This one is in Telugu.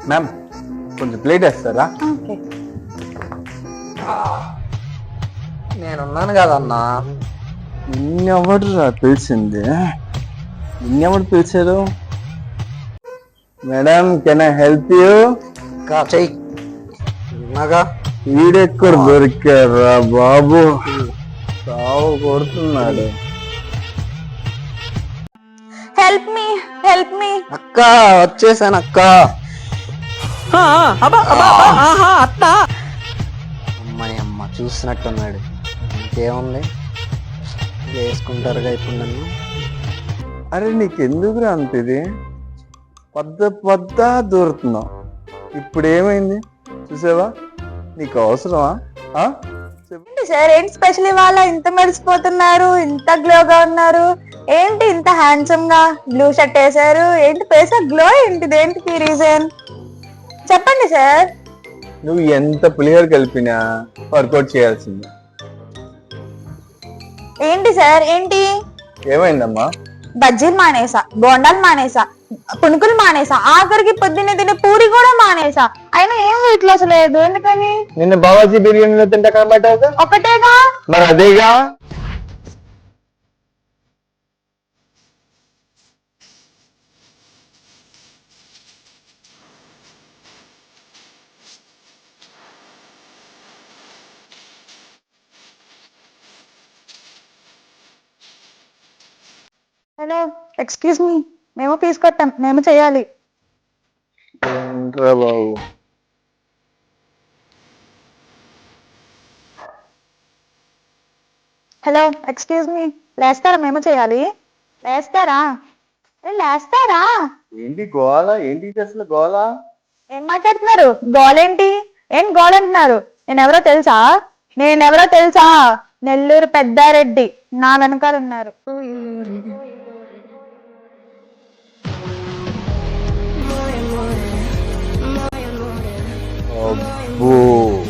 మ్యామ్ కొంచెం ప్లేట్ వేస్తారా? ఓకే. నేనున్నాను కదన్నా. నిన్నెవడు పిలిచింది? నిన్నెవడు పిలిచారు? Madam can I help you? చెయ్యి ఉన్నాగా. వీడెక్కడ దొరికారా బాబు? సావు కొడుతున్నాడు. Help me, help me. అక్క వచ్చేసాను అక్క. అమ్మాయి అమ్మ చూసినట్టున్నాడు. ఇంకేముంది, వేసుకుంటారుగా ఇప్పుడు నన్ను. అరే నీకెందుకురా అంత ఇది? పొద్ద దూరుతున్నావు. ఇప్పుడు ఏమైంది చూసావా? నీకు అవసరమా? ఏంటి సార్, ఏంటి స్పెషల్ ఇవాళ ఇంత మెరిసిపోతున్నారు, ఇంత గ్లోగా ఉన్నారు? ఏంటి ఇంత హ్యాండ్సమ్ గా బ్లూ షర్ట్ వేసారు? ఏంటి ఫేస్ గ్లో ఏంటి? దేనికి రీజన్ చెప్పండి సార్. నువ్వు ఎంత పులిహోర కలిపినా వర్కౌట్ చేయాల్సింది. ఏంటి సార్, ఏంటి? ఏమైందమ్మా? బజ్జీలు మానేసా, బోండాలు మానేసా, పునుకులు మానేసా, ఆఖరికి పొద్దున్నే తినే పూరి కూడా మానేసా. అయినా ఏం వెయిట్ లాస్ లేదు. ఎందుకని? నిన్న బావాజీ బిర్యానీలో తింటా కాబట్టి ఒకటేగా. మరి అదేగా. హలో, ఎక్స్క్యూజ్ మీ, మేము ఫీజు కట్టాం, మేము చేయాలి. ఏంట్రా బాబు? Hello, excuse me, లేస్తారా? మేము చేయాలి. లేస్తారా? లేస్తారా? ఏంటి గోల? ఏంటి అసలు గోల? ఏం మాట్లాడుతున్నారు? గోలేంటి? ఏం గోల్ అంటున్నారు? నేనెవరో తెలుసా? నెల్లూరు పెద్దారెడ్డి నా వెనకాల ఉన్నారు. అబ్బో. Whoa.